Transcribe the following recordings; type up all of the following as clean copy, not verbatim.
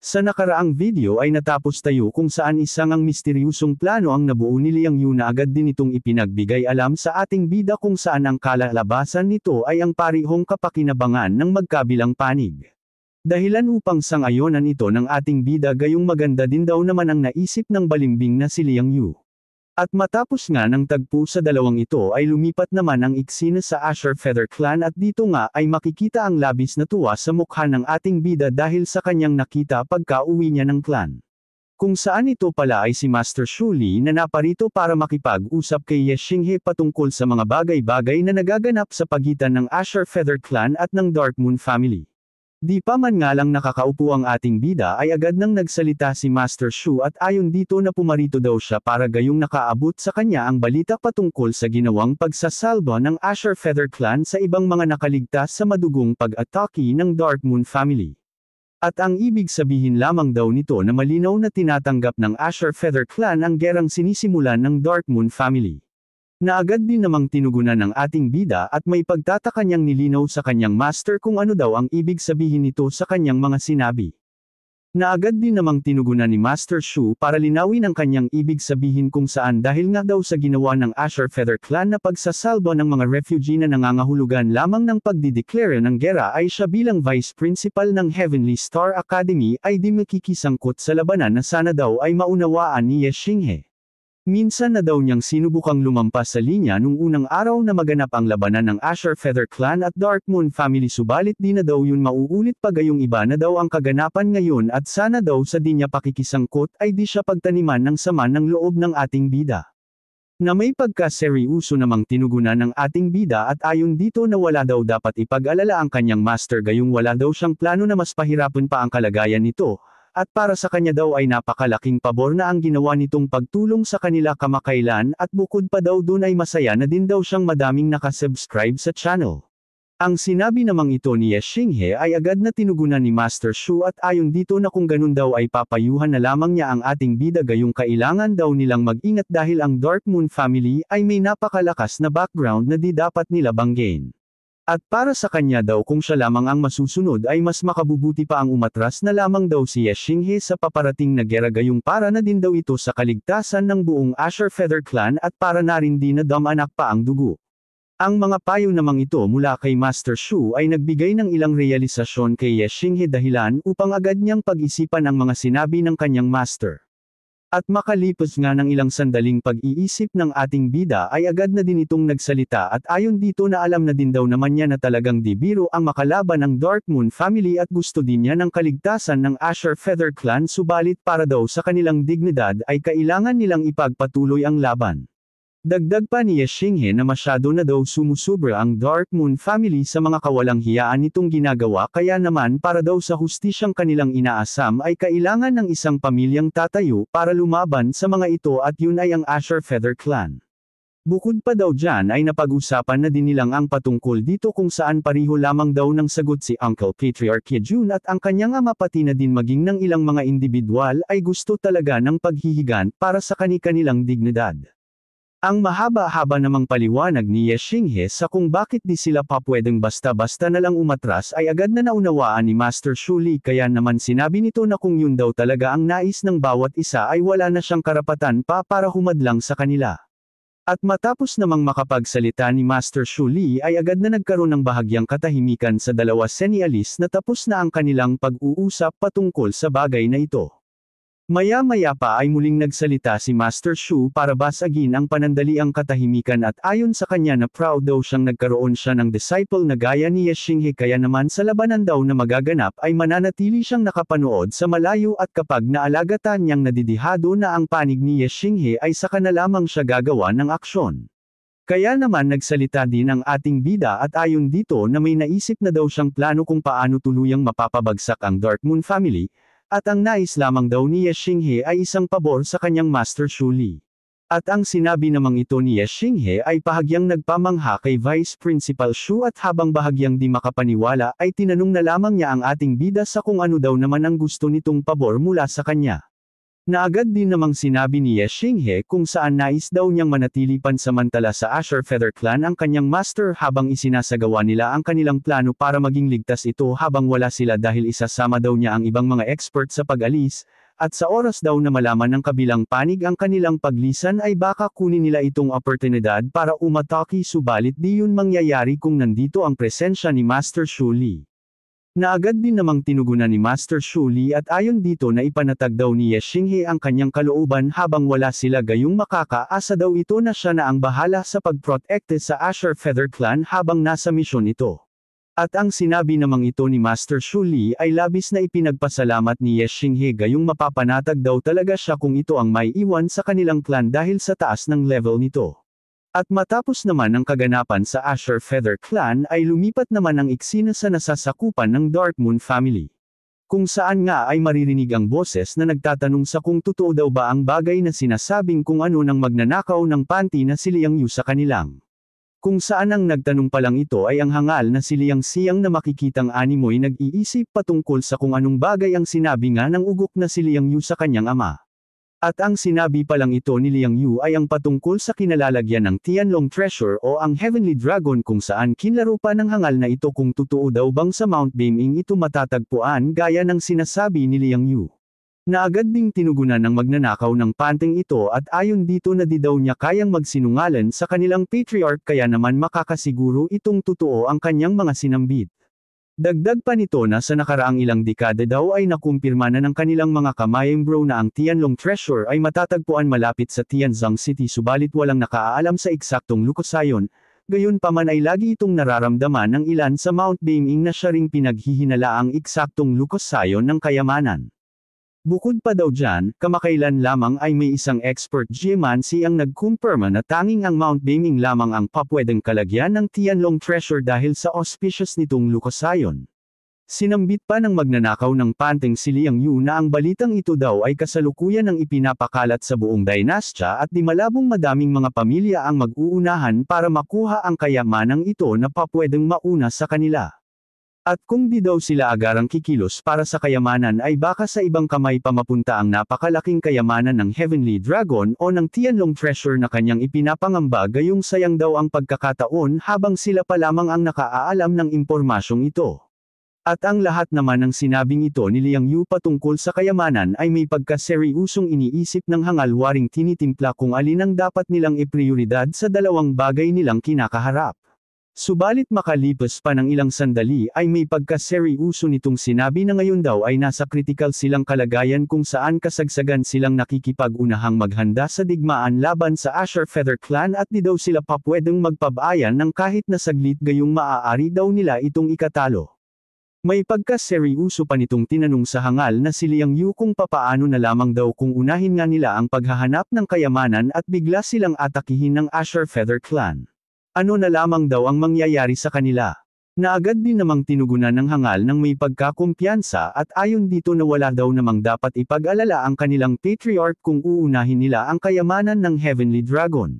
Sa nakaraang video ay natapos tayo kung saan isang ang misteryusong plano ang nabuo ni Liang Yu na agad din itong ipinagbigay alam sa ating bida kung saan ang kalalabasan nito ay ang parihong kapakinabangan ng magkabilang panig. Dahilan upang sangayonan ito ng ating bida gayong maganda din daw naman ang naisip ng balimbing na si Liang Yu. At matapos nga ng tagpo sa dalawang ito ay lumipat naman ang eksena sa Asher Feather Clan at dito nga ay makikita ang labis na tuwa sa mukha ng ating bida dahil sa kanyang nakita pagka-uwi niya ng clan. Kung saan ito pala ay si Master Shu Li na naparito para makipag-usap kay Ye Xinghe patungkol sa mga bagay-bagay na nagaganap sa pagitan ng Asher Feather Clan at ng Dark Moon Family. Di pa man nga lang nakakaupo ang ating bida ay agad nang nagsalita si Master Shu at ayon dito na pumarito daw siya para gayong nakaabot sa kanya ang balita patungkol sa ginawang pagsasalba ng Asher Feather Clan sa ibang mga nakaligtas sa madugong pag-atake ng Dark Moon Family. At ang ibig sabihin lamang daw nito na malinaw na tinatanggap ng Asher Feather Clan ang gerang sinisimulan ng Dark Moon Family. Na agad din namang tinugunan ng ating bida at may pagtataka niyang nilinaw sa kanyang master kung ano daw ang ibig sabihin nito sa kanyang mga sinabi. Na agad din namang tinugunan ni Master Shu para linawin ang kanyang ibig sabihin kung saan dahil nga daw sa ginawa ng Asher Feather Clan na pagsasalba ng mga refugee na nangangahulugan lamang ng pagdideklara ng gera ay siya bilang Vice Principal ng Heavenly Star Academy ay di makikisangkot sa labanan na sana daw ay maunawaan ni Ye Xinghe. Minsan na daw niyang sinubukang lumampas sa linya nung unang araw na maganap ang labanan ng Asher Feather Clan at Dark Moon Family subalit di na daw yun mauulit pa gayong iba na daw ang kaganapan ngayon at sana daw sa di niya pakikisangkot ay di siya pagtaniman ng sama ng loob ng ating bida. Na may pagkaseryoso namang tinugunan ng ating bida at ayon dito na wala daw dapat ipag-alala ang kanyang master gayong wala daw siyang plano na mas pahirapan pa ang kalagayan nito. At para sa kanya daw ay napakalaking pabor na ang ginawa nitong pagtulong sa kanila kamakailan at bukod pa daw dun ay masaya na din daw siyang madaming nakasubscribe sa channel. Ang sinabi namang ito ni Ye Xinghe ay agad na tinugunan ni Master Shu at ayon dito na kung ganun daw ay papayuhan na lamang niya ang ating bida gayong kailangan daw nilang mag-ingat dahil ang Dark Moon Family ay may napakalakas na background na di dapat nila banggain. At para sa kanya daw kung siya lamang ang masusunod ay mas makabubuti pa ang umatras na lamang daw si Ye Xinghe sa paparating na gera gayong para na din daw ito sa kaligtasan ng buong Asher Feather Clan at para na rin din na damanak pa ang dugo. Ang mga payo namang ito mula kay Master Shu ay nagbigay ng ilang realisasyon kay Ye Xinghe dahilan upang agad niyang pag-isipan ang mga sinabi ng kanyang master. At makalipas nga ng ilang sandaling pag-iisip ng ating bida ay agad na din itong nagsalita at ayon dito na alam na din daw naman niya na talagang di biro ang makalaban ng Dark Moon Family at gusto din niya ng kaligtasan ng Asher Feather Clan subalit para daw sa kanilang dignidad ay kailangan nilang ipagpatuloy ang laban. Dagdag pa ni Ye Xinghe na masyado na daw sumusubra ang Dark Moon Family sa mga kawalang hiyaan nitong ginagawa kaya naman para daw sa hustisyang kanilang inaasam ay kailangan ng isang pamilyang tatayo para lumaban sa mga ito at yun ay ang Asher Feather Clan. Bukod pa daw dyan ay napag-usapan na din nilang ang patungkol dito kung saan pariho lamang daw ng sagot si Uncle Patriarch Yejun at ang kanyang ama pati na din maging ng ilang mga individual ay gusto talaga ng paghihigan para sa kani-kanilang dignidad. Ang mahaba-haba namang paliwanag ni Ye Xinghe sa kung bakit di sila pa pwedeng basta-basta na lang umatras ay agad na naunawaan ni Master Shu Li kaya naman sinabi nito na kung yun daw talaga ang nais ng bawat isa ay wala na siyang karapatan pa para humadlang sa kanila. At matapos namang makapagsalita ni Master Shu Li ay agad na nagkaroon ng bahagyang katahimikan sa dalawa senialis na tapos na ang kanilang pag-uusap patungkol sa bagay na ito. Maya-maya pa ay muling nagsalita si Master Shu para basagin ang panandaliang katahimikan at ayon sa kanya na proud daw siyang nagkaroon siya ng disciple na gaya ni Ye Xinghe kaya naman sa labanan daw na magaganap ay mananatili siyang nakapanood sa malayo at kapag naalagatan niyang nadidihado na ang panig ni Ye Xinghe ay saka na lamang siya gagawa ng aksyon. Kaya naman nagsalita din ang ating bida at ayon dito na may naisip na daw siyang plano kung paano tuluyang mapapabagsak ang Dark Moon Family. At ang nais lamang daw ni Ye Xinghe ay isang pabor sa kanyang Master Shu Li. At ang sinabi namang ito ni Ye Xinghe ay bahagyang nagpamangha kay Vice Principal Shu at habang bahagyang di makapaniwala ay tinanong na lamang niya ang ating bida sa kung ano daw naman ang gusto nitong pabor mula sa kanya. Na agad din namang sinabi ni Ye Xinghe kung saan nais daw niyang manatili pansamantala sa Asher Feather Clan ang kanyang master habang isinasagawa nila ang kanilang plano para maging ligtas ito habang wala sila dahil isasama daw niya ang ibang mga expert sa pag-alis, at sa oras daw na malaman ng kabilang panig ang kanilang paglisan ay baka kunin nila itong oportunidad para umatake subalit di yun mangyayari kung nandito ang presensya ni Master Shu Li. Na agad din namang tinugunan ni Master Shu Li at ayon dito na ipanatag daw ni Ye Xinghe ang kanyang kalooban habang wala sila gayong makakaasa daw ito na siya na ang bahala sa pagprotekte sa Asher Feather Clan habang nasa misyon ito. At ang sinabi namang ito ni Master Shu Li ay labis na ipinagpasalamat ni Ye Xinghe gayong mapapanatag daw talaga siya kung ito ang may iwan sa kanilang clan dahil sa taas ng level nito. At matapos naman ang kaganapan sa Asher Feather Clan ay lumipat naman ang eksena sa nasasakupan ng Dark Moon family. Kung saan nga ay maririnig ang boses na nagtatanong sa kung totoo daw ba ang bagay na sinasabing kung ano ng magnanakaw ng panty na si Liang Yu sa kanilang. Kung saan ang nagtanong palang ito ay ang hangal na si Liang Xiang na makikitang animoy nag-iisip patungkol sa kung anong bagay ang sinabi nga ng ugok na si Liang Yu sa kanyang ama. At ang sinabi palang ito ni Liang Yu ay ang patungkol sa kinalalagyan ng Tianlong Treasure o ang Heavenly Dragon kung saan kinlaro pa ng hangal na ito kung totoo daw bang sa Mount Beiming ito matatagpuan gaya ng sinasabi ni Liang Yu. Na agad ding tinugunan ng magnanakaw ng panting ito at ayon dito na di daw niya kayang magsinungalan sa kanilang patriarch kaya naman makakasiguro itong totoo ang kanyang mga sinambit. Dagdag pa nito na sa nakaraang ilang dekada daw ay nakumpirma na ng kanilang mga kamayembro na ang Tianlong Treasure ay matatagpuan malapit sa Tianzhong City subalit walang nakaalam sa eksaktong lukosayon, gayon pa man ay lagi itong nararamdaman ng ilan sa Mount Beiming na siya ring pinaghihinala ang eksaktong lukosayon ng kayamanan. Bukod pa daw dyan, kamakailan lamang ay may isang expert geomancy ang nagkumpirma na tanging ang Mount Beiming lamang ang papwedeng kalagyan ng Tianlong Treasure dahil sa auspicious nitong lukosayon. Sinambit pa ng magnanakaw ng panting si Liang Yu na ang balitang ito daw ay kasalukuyan ng ipinapakalat sa buong dinastya at di malabong madaming mga pamilya ang mag-uunahan para makuha ang kayamanang ito na papwedeng mauna sa kanila. At kung di daw sila agarang kikilos para sa kayamanan ay baka sa ibang kamay pa mapunta ang napakalaking kayamanan ng Heavenly Dragon o ng Tianlong Treasure na kanyang ipinapangamba gayong sayang daw ang pagkakataon habang sila pa lamang ang nakaaalam ng impormasyong ito. At ang lahat naman ng sinabing ito ni Liang Yu patungkol sa kayamanan ay may pagkaseryusong iniisip ng hangalwaring tinitimpla kung alin ang dapat nilang iprioridad sa dalawang bagay nilang kinakaharap. Subalit makalipas pa ng ilang sandali ay may pagkaseryoso nitong sinabi na ngayon daw ay nasa critical silang kalagayan kung saan kasagsagan silang nakikipag-unahang maghanda sa digmaan laban sa Asher Feather Clan at di daw sila papwedeng magpabayan ng kahit na saglit gayong maaari daw nila itong ikatalo. May pagkaseryoso pa nitong tinanong sa hangal na si Liang Yu kung papaano na lamang daw kung unahin nga nila ang paghahanap ng kayamanan at bigla silang atakihin ng Asher Feather Clan. Ano na lamang daw ang mangyayari sa kanila? Na agad din namang tinugunan ng hangal ng may pagkakumpiyansa at ayon dito na wala daw namang dapat ipag-alala ang kanilang patriarch kung uunahin nila ang kayamanan ng Heavenly Dragon.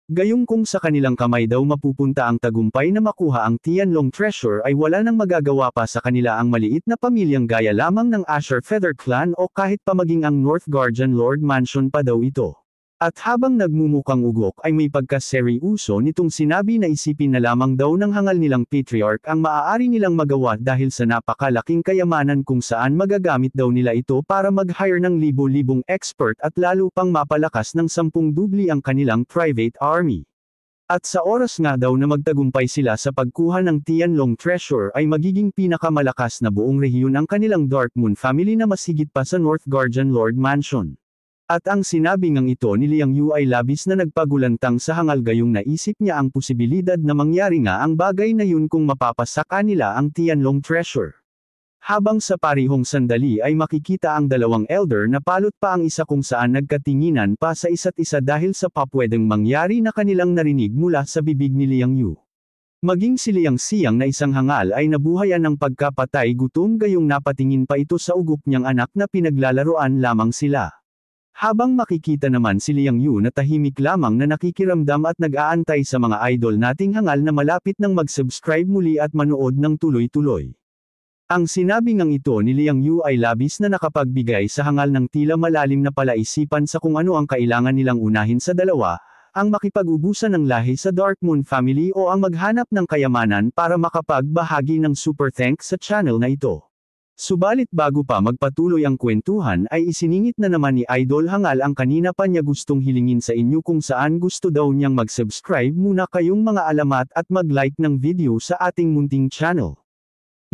Gayong kung sa kanilang kamay daw mapupunta ang tagumpay na makuha ang Tianlong Treasure ay wala nang magagawa pa sa kanila ang maliit na pamilyang gaya lamang ng Asher Feather Clan o kahit pa maging ang North Guardian Lord Mansion pa daw ito. At habang nagmumukang ugok ay may pagkaseryoso nitong sinabi na isipin na lamang daw ng hangal nilang patriarch ang maaari nilang magawa dahil sa napakalaking kayamanan kung saan magagamit daw nila ito para mag-hire ng libo-libong expert at lalo pang mapalakas ng 10 dubli ang kanilang private army. At sa oras nga daw na magtagumpay sila sa pagkuha ng Tianlong Treasure ay magiging pinakamalakas na buong rehiyon ang kanilang Dark Moon family na mas higit pa sa North Guardian Lord Mansion. At ang sinabi ngang ito ni Liang Yu ay labis na nagpagulantang sa hangal gayong naisip niya ang posibilidad na mangyari nga ang bagay na yun kung mapapasaka nila ang Tianlong Treasure. Habang sa parihong sandali ay makikita ang dalawang elder na palot pa ang isa kung saan nagkatinginan pa sa isa't isa dahil sa papwedeng mangyari na kanilang narinig mula sa bibig ni Liang Yu. Maging si Liang Xiang na isang hangal ay nabuhayan ng pagkapatay gutom gayong napatingin pa ito sa ugok niyang anak na pinaglalaroan lamang sila. Habang makikita naman si Liang Yu na tahimik lamang na nakikiramdam at nag-aantay sa mga idol nating hangal na malapit nang mag-subscribe muli at manood ng tuloy-tuloy. Ang sinabi ngang ito ni Liang Yu ay labis na nakapagbigay sa hangal ng tila malalim na palaisipan sa kung ano ang kailangan nilang unahin sa dalawa, ang makipag-ubusan ng lahi sa Dark Moon family o ang maghanap ng kayamanan para makapagbahagi ng super thanks sa channel na ito. Subalit bago pa magpatuloy ang kwentuhan ay isiningit na naman ni Idol Hangal ang kanina pa niya gustong hilingin sa inyo kung saan gusto daw niyang mag-subscribe muna kayong mga alamat at mag-like ng video sa ating munting channel.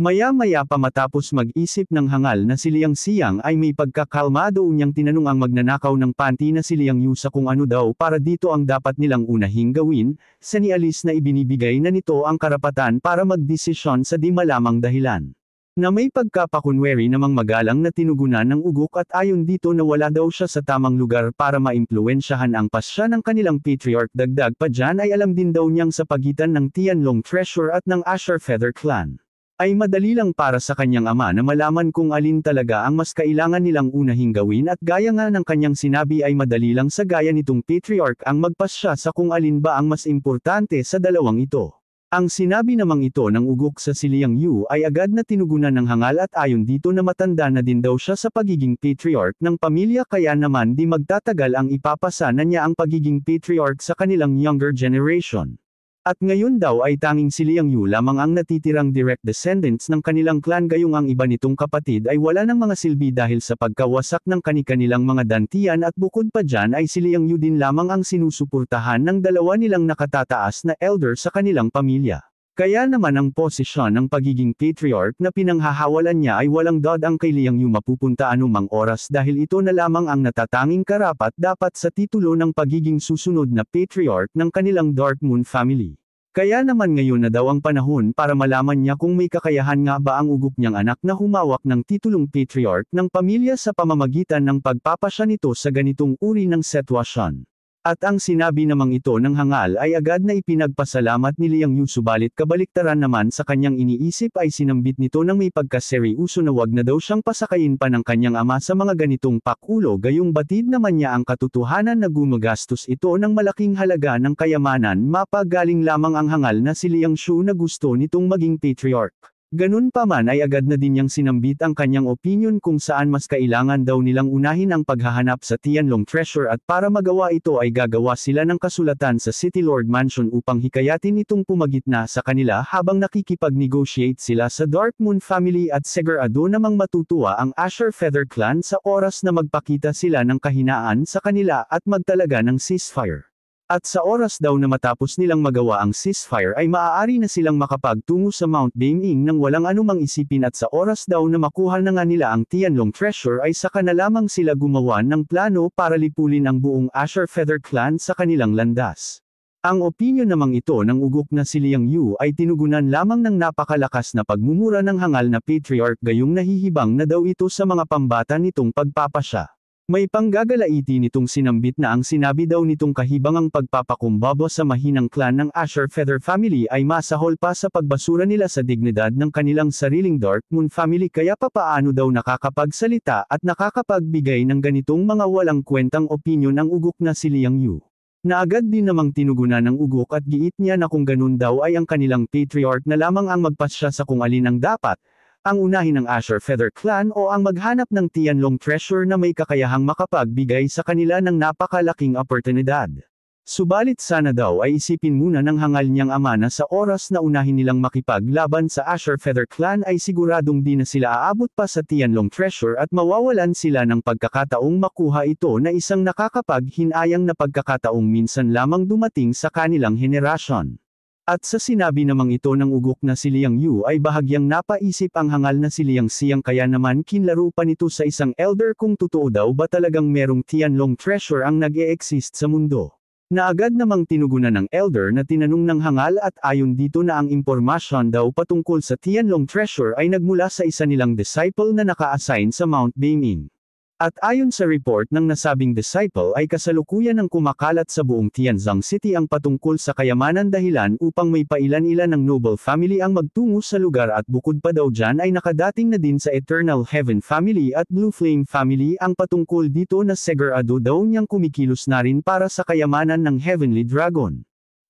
Maya-maya pa matapos mag-isip ng hangal na si Liang Xiang ay may pagkakalmado niyang tinanong ang magnanakaw ng panty na si Liang Yu sa kung ano daw para dito ang dapat nilang unahing gawin, sa ni Alice na ibinibigay na nito ang karapatan para magdesisyon sa di malamang dahilan. Na may pagkapakunwari namang magalang na tinugunan ng ugok at ayon dito na wala daw siya sa tamang lugar para maimpluwensyahan ang pasya ng kanilang patriarch dagdag pa dyan ay alam din daw niyang sa pagitan ng Tianlong Treasure at ng Azure Feather Clan. Ay madali lang para sa kanyang ama na malaman kung alin talaga ang mas kailangan nilang unahing gawin at gaya nga ng kanyang sinabi ay madali lang sa gaya nitong patriarch ang magpasya sa kung alin ba ang mas importante sa dalawang ito. Ang sinabi namang ito ng ugok sa si Liang Yu ay agad na tinugunan ng hangal at ayon dito na matanda na din daw siya sa pagiging patriarch ng pamilya kaya naman di magtatagal ang ipapasa na niya ang pagiging patriarch sa kanilang younger generation. At ngayon daw ay tanging si Liang Yu lamang ang natitirang direct descendants ng kanilang clan gayong ang iba nitong kapatid ay wala ng mga silbi dahil sa pagkawasak ng kani-kanilang mga dantian at bukod pa dyan ay si Liang Yu din lamang ang sinusuportahan ng dalawa nilang nakatataas na elder sa kanilang pamilya. Kaya naman ang posisyon ng pagiging patriarch na pinanghahawalan niya ay walang dodang kay Liang Yu mapupunta anumang oras dahil ito na lamang ang natatanging karapat dapat sa titulo ng pagiging susunod na patriarch ng kanilang Dark Moon family. Kaya naman ngayon na daw ang panahon para malaman niya kung may kakayahan nga ba ang ugok niyang anak na humawak ng titulong patriarch ng pamilya sa pamamagitan ng pagpapasya nito sa ganitong uri ng sitwasyon. At ang sinabi namang ito ng hangal ay agad na ipinagpasalamat ni Liang Yu subalit kabaliktaran naman sa kanyang iniisip ay sinambit nito ng may pagkaseryoso na wag na daw siyang pasakayin pa ng kanyang ama sa mga ganitong pakulo gayong batid naman niya ang katotohanan na gumagastos ito ng malaking halaga ng kayamanan mapagaling lamang ang hangal na si Liang Shu na gusto nitong maging patriarch. Ganun pa man ay agad na din niyang sinambit ang kanyang opinion kung saan mas kailangan daw nilang unahin ang paghahanap sa Tianlong Treasure at para magawa ito ay gagawa sila ng kasulatan sa City Lord Mansion upang hikayatin itong pumagitna sa kanila habang nakikipag-negotiate sila sa Dark Moon family at sigurado namang matutuwa ang Azure Feather Clan sa oras na magpakita sila ng kahinaan sa kanila at magtalaga ng ceasefire. At sa oras daw na matapos nilang magawa ang ceasefire ay maaari na silang makapagtungo sa Mount Baiming nang walang anumang isipin at sa oras daw na makuha na nga nila ang Tianlong Treasure ay saka na lamang sila gumawa ng plano para lipulin ang buong Azure Feather Clan sa kanilang landas. Ang opinyon namang ito ng ugok na si Liang Yu ay tinugunan lamang ng napakalakas na pagmumura ng hangal na patriarch gayong nahihibang na daw ito sa mga pambata nitong pagpapasya. May panggagalaiti nitong sinambit na ang sinabi daw nitong kahibangang pagpapakumbaba sa mahinang clan ng Azure Feather family ay masahol pa sa pagbasura nila sa dignidad ng kanilang sariling Dark Moon family kaya papaano daw nakakapagsalita at nakakapagbigay ng ganitong mga walang kwentang opinyon ang ugok na si Liang Yu. Na agad din namang tinugunan ng ugok at giit niya na kung ganun daw ay ang kanilang patriarch na lamang ang magpasya sa kung alin ang dapat, ang unahin ng Azure Feather Clan o ang maghanap ng Tianlong Treasure na may kakayahang makapagbigay sa kanila ng napakalaking oportunidad. Subalit sana daw ay isipin muna ng hangal niyang ama na sa oras na unahin nilang makipaglaban sa Azure Feather Clan ay siguradong di na sila aabot pa sa Tianlong Treasure at mawawalan sila ng pagkakataong makuha ito na isang nakakapaghinayang na pagkakataong minsan lamang dumating sa kanilang henerasyon. At sa sinabi namang ito ng ugok na si Liang Yu ay bahagyang napaisip ang hangal na si Liang Xiang kaya naman kinlaro pa nito sa isang elder kung totoo daw ba talagang merong Tianlong Treasure ang nag-e-exist sa mundo. Na agad namang tinugunan ng elder na tinanong ng hangal at ayon dito na ang impormasyon daw patungkol sa Tianlong Treasure ay nagmula sa isa nilang disciple na naka-assign sa Mount Baiming. At ayon sa report ng nasabing disciple ay kasalukuyan ng kumakalat sa buong Tianzang City ang patungkol sa kayamanan dahilan upang may pailan-ilan ng noble family ang magtungo sa lugar at bukod pa daw dyan ay nakadating na din sa Eternal Heaven family at Blue Flame family ang patungkol dito na segurado daw niyang kumikilos na rin para sa kayamanan ng Heavenly Dragon.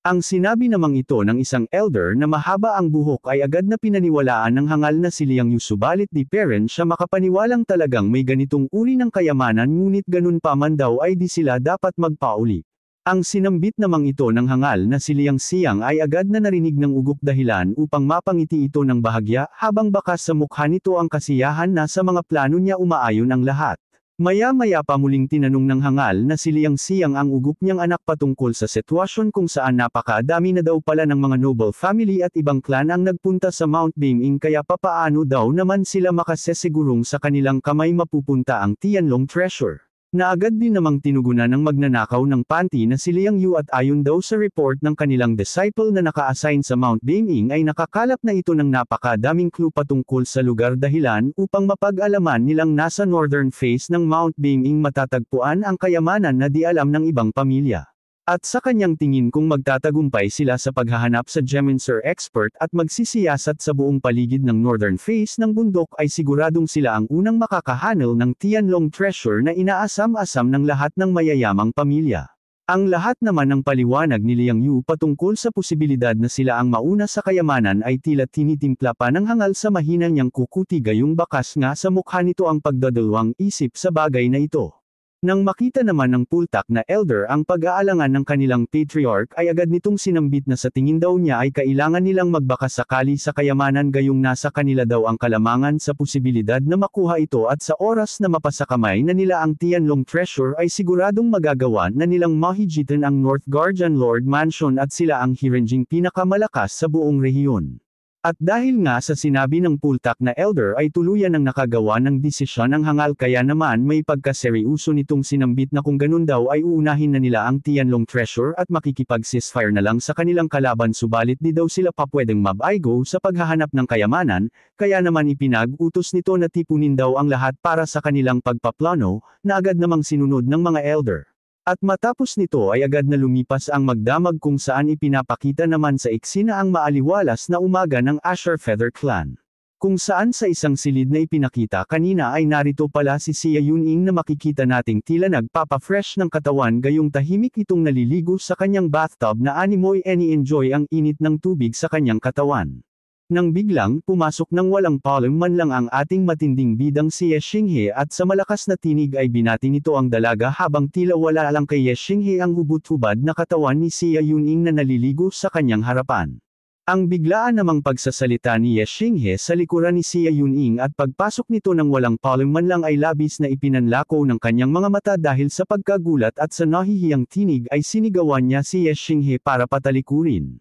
Ang sinabi namang ito ng isang elder na mahaba ang buhok ay agad na pinaniwalaan ng hangal na si Liang Yu, subalit di parent siya makapaniwalang talagang may ganitong uri ng kayamanan, ngunit ganun pa man daw ay di sila dapat magpauli. Ang sinambit namang ito ng hangal na si Liang Xiang ay agad na narinig ng ugok, dahilan upang mapangiti ito ng bahagya, habang bakas sa mukha nito ang kasiyahan na sa mga plano niya umaayon ang lahat. Maya-maya pa muling tinanong ng hangal na si Liang Xiang ang ugok niyang anak patungkol sa sitwasyon kung saan napakadami na daw pala ng mga noble family at ibang clan ang nagpunta sa Mount Beiming, kaya papaano daw naman sila makasesigurong sa kanilang kamay mapupunta ang Tianlong treasure. Na agad din namang tinugunan ng magnanakaw ng panty na si Liang Yu, at ayon daw sa report ng kanilang disciple na naka-assign sa Mount Beiming ay nakakalap na ito ng napakadaming clue patungkol sa lugar, dahilan upang mapag-alaman nilang nasa northern face ng Mount Beiming matatagpuan ang kayamanan na di alam ng ibang pamilya. At sa kanyang tingin, kung magtatagumpay sila sa paghahanap sa Gemincer expert at magsisiyasat sa buong paligid ng northern face ng bundok, ay siguradong sila ang unang makakahanal ng Tianlong treasure na inaasam-asam ng lahat ng mayayamang pamilya. Ang lahat naman ng paliwanag ni Liang Yu patungkol sa posibilidad na sila ang mauna sa kayamanan ay tila tinitimpla pa ng hangal sa mahina niyang kukuti, gayong bakas nga sa mukha nito ang pagdadalawang isip sa bagay na ito. Nang makita naman ng pultak na elder ang pag-aalangan ng kanilang patriarch, ay agad nitong sinambit na sa tingin daw niya ay kailangan nilang magbaka sakali sa kayamanan, gayong nasa kanila daw ang kalamangan sa posibilidad na makuha ito, at sa oras na mapasakamay na nila ang Tianlong treasure ay siguradong magagawa na nilang mahigitan ang North Guardian Lord Mansion at sila ang hirenjing pinakamalakas sa buong rehiyon. At dahil nga sa sinabi ng pultak na elder ay tuluyan ang nakagawa ng desisyon ng hangal, kaya naman may pagkaseryoso nitong sinambit na kung ganun daw ay uunahin na nila ang Tianlong treasure at makikipag-ceasefire na lang sa kanilang kalaban, subalit di daw sila pa pwedeng mabaigo sa paghahanap ng kayamanan, kaya naman ipinag-utos nito na tipunin daw ang lahat para sa kanilang pagpaplano, na agad namang sinunod ng mga elder. At matapos nito ay agad na lumipas ang magdamag, kung saan ipinapakita naman sa eksena ang maaliwalas na umaga ng Asher Feather Clan. Kung saan sa isang silid na ipinakita kanina ay narito pala si Xia Yuning na makikita nating tila nagpapa-fresh ng katawan, gayong tahimik itong naliligo sa kanyang bathtub na animoy enjoy ang init ng tubig sa kanyang katawan. Nang biglang pumasok ng walang palem man lang ang ating matinding bidang si Ye Xinghe, at sa malakas na tinig ay binati nito ang dalaga, habang tila wala lang kay Ye Xinghe ang hubot-hubad na katawan ni Xia Yuning na naliligo sa kanyang harapan. Ang biglaan namang pagsasalita ni Ye Xinghe sa likuran ni Xia Yuning at pagpasok nito ng walang palem man lang ay labis na ipinanlako ng kanyang mga mata, dahil sa pagkagulat at sa nahihiyang tinig ay sinigawan niya si Ye Xinghe para patalikurin.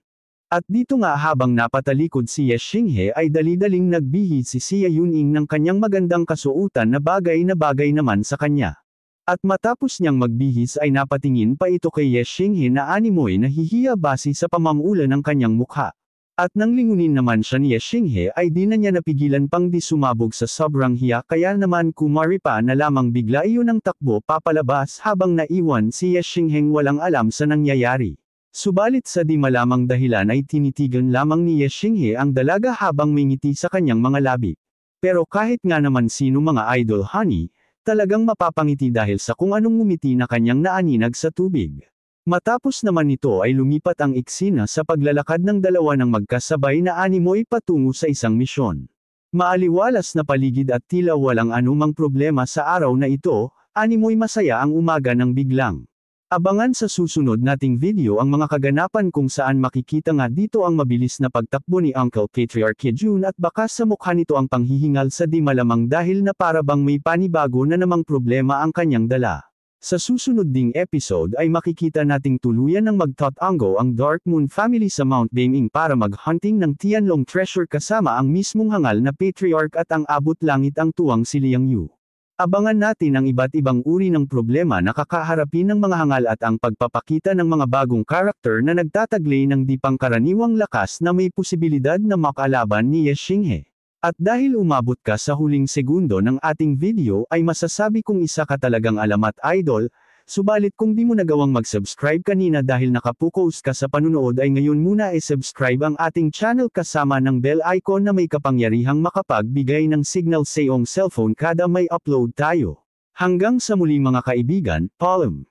At dito nga, habang napatalikod si Ye Xinghe ay dali-daling nagbihis si Xia Yuning ng kanyang magandang kasuotan na bagay naman sa kanya. At matapos niyang magbihis ay napatingin pa ito kay Ye Xinghe na animoy nahihiya base sa pamamula ng kanyang mukha. At nang lingunin naman siya ni Ye Xinghe ay di na niya napigilan pang di sumabog sa sobrang hiya, kaya naman kumari pa na lamang bigla iyon ang takbo papalabas, habang naiwan si Ye Xingheng walang alam sa nangyayari. Subalit sa di malamang dahilan ay tinitigan lamang ni Ye Xinghe ang dalaga habang may ngiti sa kanyang mga labi. Pero kahit nga naman sino mga idol honey, talagang mapapangiti dahil sa kung anong ngumiti na kanyang naaninag sa tubig. Matapos naman ito ay lumipat ang eksena sa paglalakad ng dalawa ng magkasabay na animoy patungo sa isang misyon. Maaliwalas na paligid at tila walang anumang problema sa araw na ito, animoy masaya ang umaga ng biglang. Abangan sa susunod nating video ang mga kaganapan, kung saan makikita nga dito ang mabilis na pagtakbo ni Uncle Patriarch Jun, at bakas sa mukha nito ang panghihingal sa di malamang, dahil na para bang may panibago na namang problema ang kanyang dala. Sa susunod ding episode ay makikita nating tuluyan ng magtatango ang Dark Moon family sa Mount Beiming para mag-hunting ng Tianlong treasure kasama ang mismong hangal na Patriarch at ang abot langit ang tuwang si Liang Yu. Abangan natin ang iba't ibang uri ng problema na kakaharapin ng mga hangal at ang pagpapakita ng mga bagong karakter na nagtataglay ng di pangkaraniwang lakas na may posibilidad na makalaban ni Ye Xinghe. At dahil umabot ka sa huling segundo ng ating video ay masasabi kong isa ka talagang alamat idol, subalit kung di mo nagawang mag-subscribe kanina dahil nakapokus ka sa panunood ay ngayon muna subscribe ang ating channel kasama ng bell icon na may kapangyarihang makapagbigay ng signal sa iyong cellphone kada may upload tayo. Hanggang sa muli mga kaibigan, paalam!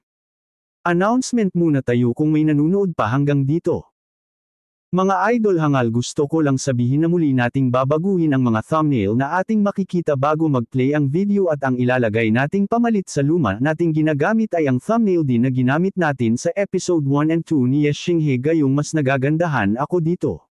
Announcement muna tayo kung may nanunood pa hanggang dito. Mga idol, hangal, gusto ko lang sabihin na muli nating babaguhin ang mga thumbnail na ating makikita bago mag-play ang video at ang ilalagay nating pamalit sa luma nating ginagamit ay ang thumbnail din na ginamit natin sa episode 1 and 2 ni Yes Xinghe, gayong mas nagagandahan ako dito.